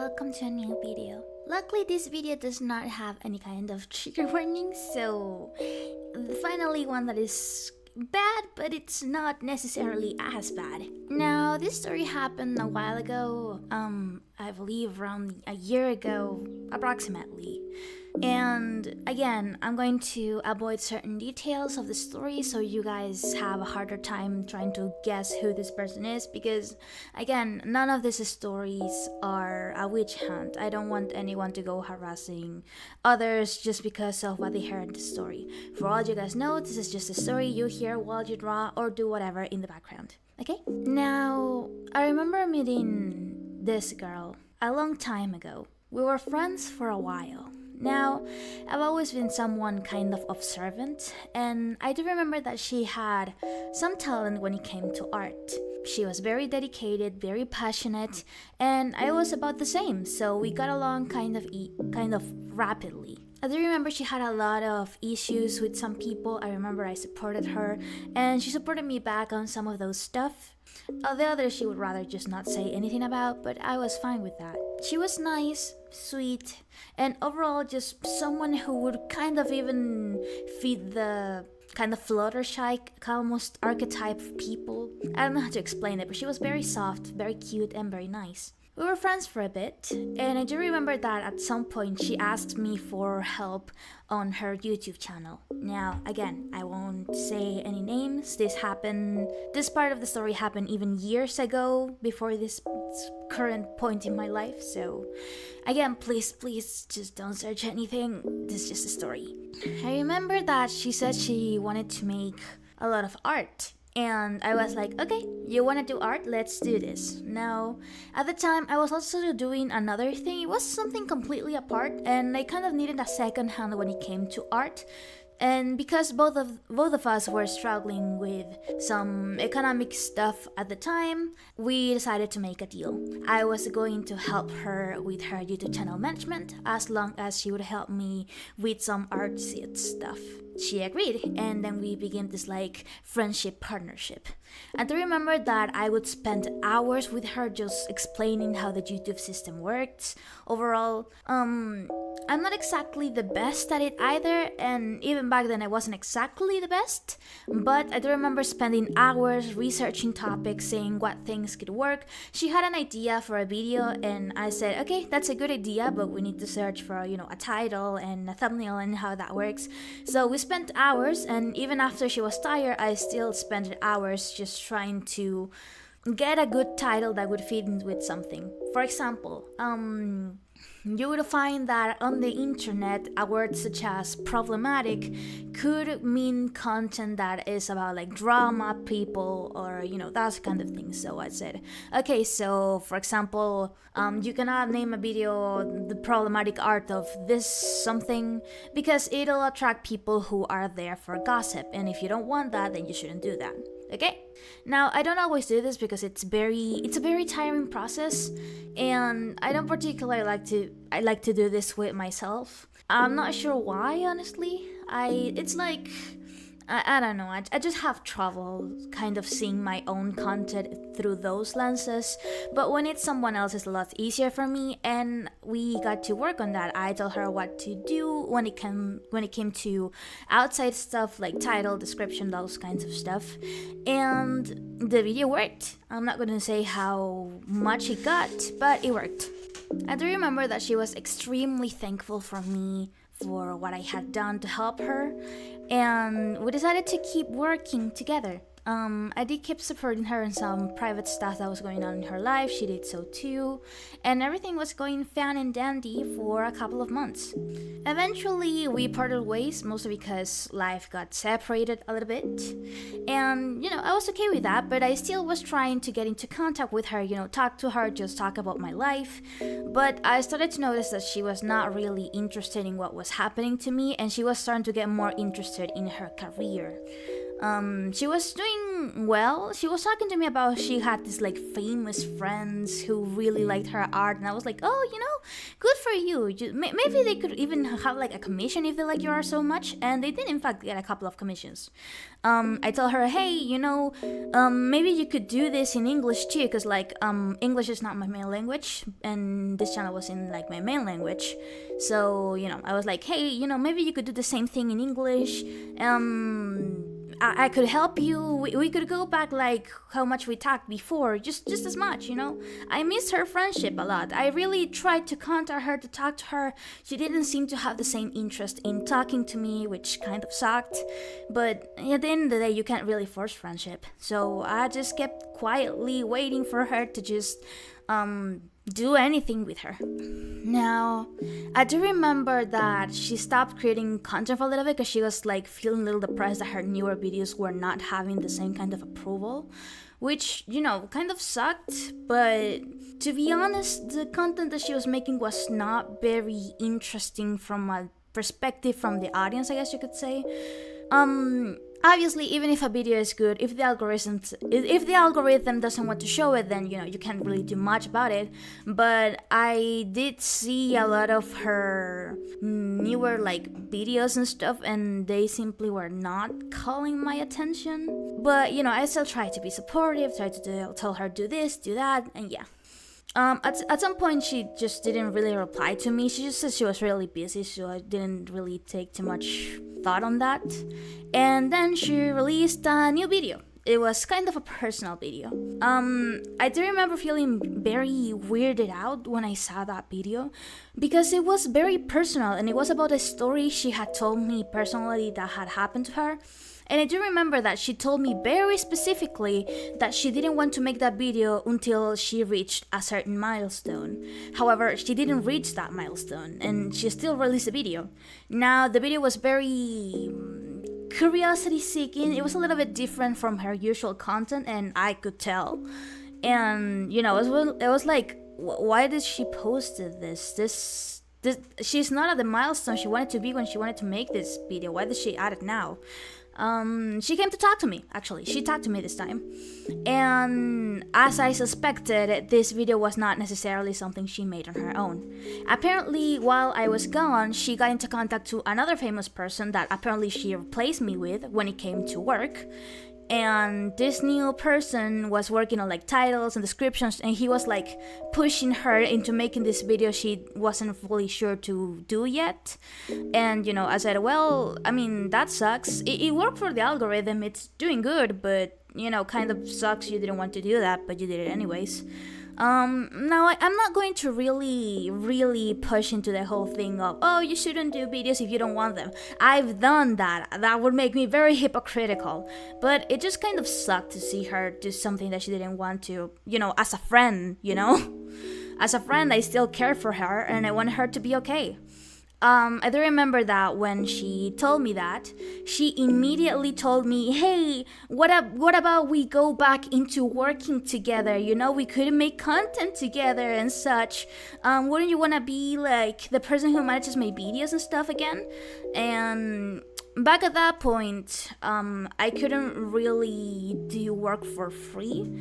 welcome to a new video. Luckily, this video does not have any kind of trigger warning, so finally one that is bad, but it's not necessarily as bad. Now, this story happened a while ago, I believe around a year ago, approximately. And again, I'm going to avoid certain details of the story so you guys have a harder time trying to guess who this person is, because again, none of these stories are a witch hunt. I don't want anyone to go harassing others just because of what they heard in the story. For all you guys know, this is just a story you hear while you draw or do whatever in the background. Okay? Now, I remember meeting this girl a long time ago. We were friends for a while. Now, I've always been someone kind of observant, and I do remember that she had some talent when it came to art. She was very dedicated, very passionate, and I was about the same, so we got along kind of rapidly. I do remember she had a lot of issues with some people. I remember I supported her, and she supported me back on some of those stuff. The others she would rather just not say anything about, but I was fine with that. She was nice, sweet, and overall just someone who would kind of even fit the kind of Fluttershy, almost archetype of people. I don't know how to explain it, but she was very soft, very cute, and very nice. We were friends for a bit, and I do remember that at some point she asked me for help on her YouTube channel. Now, again, I won't say any names. This part of the story happened even years ago, before this current point in my life, so again, please just don't search anything. This is just a story. I remember that she said she wanted to make a lot of art. And I was like, okay, you want to do art? Let's do this. Now, at the time, I was also doing another thing. It was something completely apart, and I kind of needed a second hand when it came to art. And because both of us were struggling with some economic stuff at the time, we decided to make a deal. I was going to help her with her YouTube channel management as long as she would help me with some artsy stuff. She agreed, and then we began this friendship partnership. And I remember that I would spend hours with her just explaining how the YouTube system works. Overall, I'm not exactly the best at it either, and even back then I wasn't exactly the best, but I do remember spending hours researching topics, saying what things could work. She had an idea for a video, and I said, okay, that's a good idea, but we need to search for, a title and a thumbnail and how that works. So we spent hours, and even after she was tired, I still spent hours just trying to get a good title that would fit in with something. For example, you would find that on the internet, a word such as problematic could mean content that is about drama, people, or that kind of thing. So I said, okay, so for example, you cannot name a video the problematic art of this something, because it'll attract people who are there for gossip, and if you don't want that, then you shouldn't do that. Okay? Now, I don't always do this because it's a very tiring process, and I don't particularly like to do this with myself. I'm not sure why, honestly. I don't know, I just have trouble kind of seeing my own content through those lenses, but when it's someone else, it's a lot easier for me, and we got to work on that. I told her what to do when it came to outside stuff like title, description, those kinds of stuff, and the video worked. I'm not gonna say how much it got, but it worked. I do remember that she was extremely thankful for me for what I had done to help her, and we decided to keep working together. I did keep supporting her in some private stuff that was going on in her life. She did so too, and everything was going fine and dandy for a couple of months. Eventually, we parted ways, mostly because life got separated a little bit, and I was okay with that, but I still was trying to get into contact with her, talk to her, just talk about my life. But I started to notice that she was not really interested in what was happening to me, and she was starting to get more interested in her career. She was doing going well. She was talking to me about she had these like famous friends who really liked her art, and I was like, oh, good for you. Maybe they could even have like a commission if they like your art so much, and they did in fact get a couple of commissions. I told her, hey, maybe you could do this in English too, because like English is not my main language, and this channel was in like my main language. So I was like, hey, maybe you could do the same thing in English. I could help you. We could go back like how much we talked before, just as much, I miss her friendship a lot. I really tried to contact her, to talk to her. She didn't seem to have the same interest in talking to me, which kind of sucked. But at the end of the day, you can't really force friendship. So I just kept quietly waiting for her to just do anything with her. Now, I do remember that she stopped creating content for a little bit because she was like feeling a little depressed that her newer videos were not having the same kind of approval, which, kind of sucked. But to be honest, the content that she was making was not very interesting from a perspective from the audience, I guess you could say. Obviously, even if a video is good, if the algorithm doesn't want to show it, then you can't really do much about it. But I did see a lot of her newer like videos and stuff, and they simply were not calling my attention. But I still tried to be supportive, tried to tell her do this, do that, and yeah. At some point, she just didn't really reply to me. She just said she was really busy, so I didn't really take too much thought on that. And then she released a new video. It was kind of a personal video. I do remember feeling very weirded out when I saw that video because it was very personal, and it was about a story she had told me personally that had happened to her. And I do remember that she told me very specifically that she didn't want to make that video until she reached a certain milestone. However, she didn't reach that milestone, and she still released the video. Now, the video was very curiosity-seeking. It was a little bit different from her usual content, and I could tell. And, it was like, why did she post this? She's not at the milestone she wanted to be when she wanted to make this video. Why did she add it now? She came to talk to me, actually. She talked to me this time. And as I suspected, this video was not necessarily something she made on her own. Apparently, while I was gone, she got into contact to another famous person that apparently she replaced me with when it came to work. And this new person was working on like titles and descriptions, and he was like pushing her into making this video she wasn't fully sure to do yet. And I said, well, I mean, that sucks. It worked for the algorithm, it's doing good, but kind of sucks you didn't want to do that, but you did it anyways. Now I'm not going to really push into the whole thing of, oh, you shouldn't do videos if you don't want them. I've done that. That would make me very hypocritical. But it just kind of sucked to see her do something that she didn't want to, as a friend, As a friend, I still care for her, and I want her to be okay. I do remember that when she told me that, she immediately told me, hey, what about we go back into working together? We could make content together and such. Wouldn't you want to be like the person who manages my videos and stuff again? And back at that point, I couldn't really do work for free.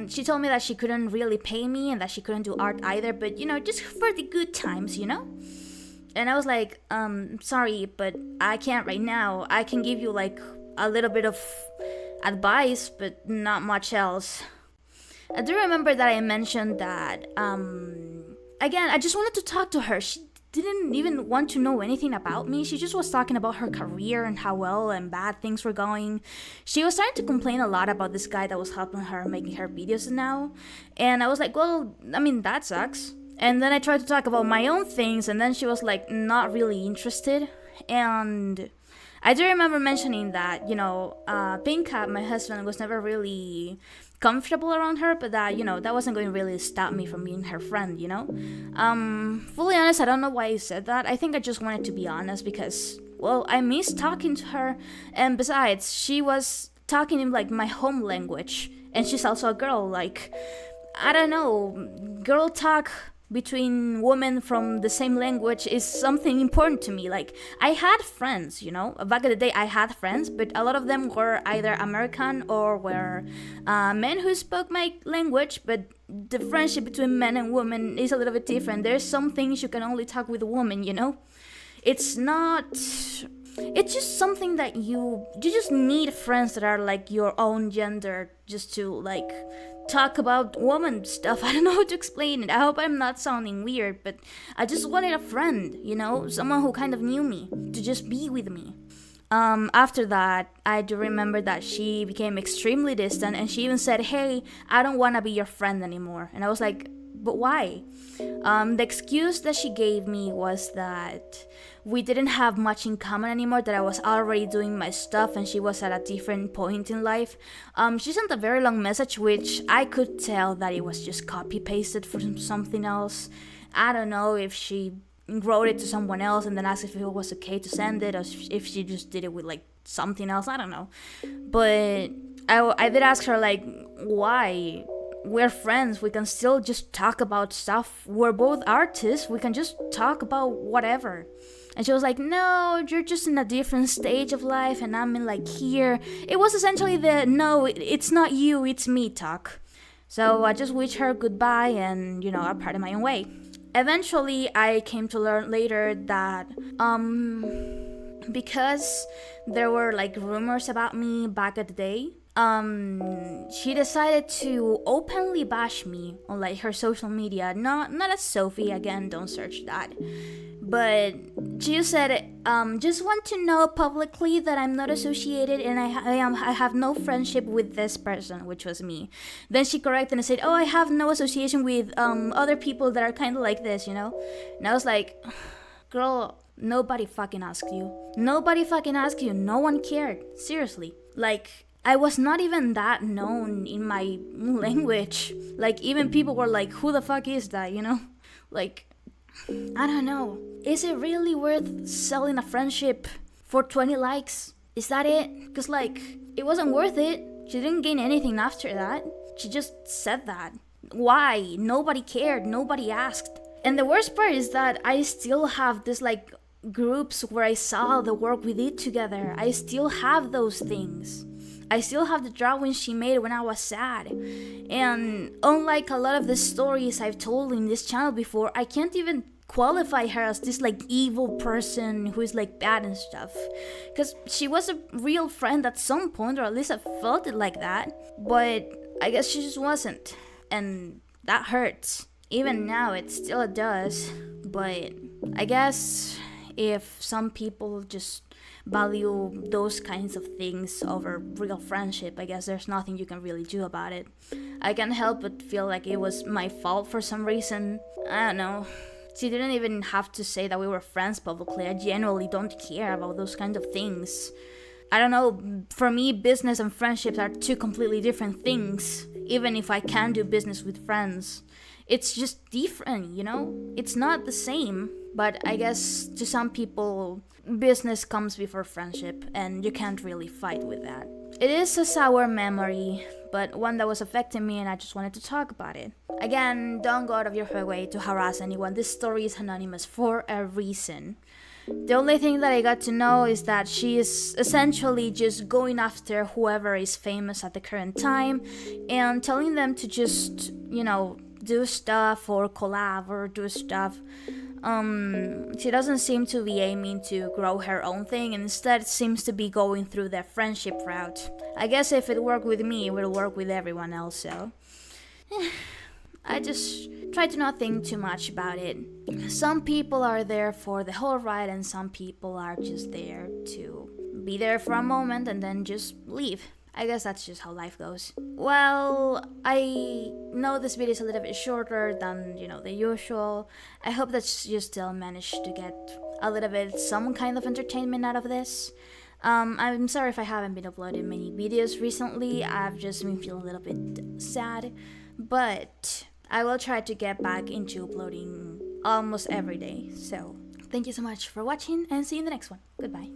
She told me that she couldn't really pay me and that she couldn't do art either, but just for the good times, And I was like, sorry, but I can't right now. I can give you like a little bit of advice, but not much else. I do remember that I mentioned that, again, I just wanted to talk to her. She didn't even want to know anything about me. She just was talking about her career and how well and bad things were going. She was starting to complain a lot about this guy that was helping her making her videos now. And I was like, well, I mean, that sucks. And then I tried to talk about my own things, and then she was like not really interested. And I do remember mentioning that, Pink Cat, my husband, was never really comfortable around her, but that, that wasn't going to really stop me from being her friend, Fully honest, I don't know why I said that. I think I just wanted to be honest because, well, I miss talking to her. And besides, she was talking in like my home language, and she's also a girl. Like, I don't know, girl talk between women from the same language is something important to me. Like, I had friends, back in the day I had friends, but a lot of them were either American or were men who spoke my language, but the friendship between men and women is a little bit different. There's some things you can only talk with a woman, It's not, it's just something that you just need friends that are like your own gender, just to like talk about woman stuff. I don't know how to explain it. I hope I'm not sounding weird, but I just wanted a friend, someone who kind of knew me, to just be with me. After that, I do remember that she became extremely distant, and she even said, "Hey, I don't want to be your friend anymore." And I was like, "But why?" The excuse that she gave me was that we didn't have much in common anymore, that I was already doing my stuff and she was at a different point in life. She sent a very long message, which I could tell that it was just copy pasted from something else. I don't know if she wrote it to someone else and then asked if it was okay to send it, or if she just did it with like something else. I don't know. But I did ask her, like, why? We're friends, we can still just talk about stuff. We're both artists, we can just talk about whatever. And she was like, "No, you're just in a different stage of life and I'm in like here." It was essentially the "no, it's not you, it's me" talk. So I just wished her goodbye and, I parted my own way. Eventually, I came to learn later that because there were like rumors about me back at the day, she decided to openly bash me on like her social media. Not as Sophie, again, don't search that. But she said, "Just want to know publicly that I'm not associated and I have no friendship with this person," which was me. Then she corrected and said, "Oh, I have no association with other people that are kind of like this, And I was like, "Girl, nobody fucking asked you. Nobody fucking asked you. No one cared. Seriously. Like, I was not even that known in my language. Like, even people were like, who the fuck is that, Like, I don't know. Is it really worth selling a friendship for 20 likes? Is that it? Because, like, it wasn't worth it. She didn't gain anything after that. She just said that. Why? Nobody cared. Nobody asked. And the worst part is that I still have this, like, groups where I saw the work we did together. I still have those things. I still have the drawings she made when I was sad. And unlike a lot of the stories I've told in this channel before, I can't even qualify her as this like evil person who is like bad and stuff. Because she was a real friend at some point, or at least I felt it like that. But I guess she just wasn't. And that hurts. Even now it still does. But I guess if some people just value those kinds of things over real friendship, I guess there's nothing you can really do about it. I can't help but feel like it was my fault for some reason. I don't know. She didn't even have to say that we were friends publicly. I genuinely don't care about those kind of things. I don't know, for me, business and friendships are two completely different things. Even if I can do business with friends, it's just different, It's not the same. But I guess to some people, business comes before friendship, and you can't really fight with that. It is a sour memory, but one that was affecting me, and I just wanted to talk about it. Again, don't go out of your way to harass anyone. This story is anonymous for a reason. The only thing that I got to know is that she is essentially just going after whoever is famous at the current time and telling them to just, do stuff or collab or do stuff. She doesn't seem to be aiming to grow her own thing, and instead seems to be going through the friendship route. I guess if it worked with me, it will work with everyone else, so I just try to not think too much about it. Some people are there for the whole ride, and some people are just there to be there for a moment and then just leave. I guess that's just how life goes. Well, I know this video is a little bit shorter than, the usual. I hope that you still managed to get a little bit some kind of entertainment out of this. I'm sorry if I haven't been uploading many videos recently. I've just been feeling a little bit sad. But I will try to get back into uploading almost every day. So, thank you so much for watching and see you in the next one. Goodbye.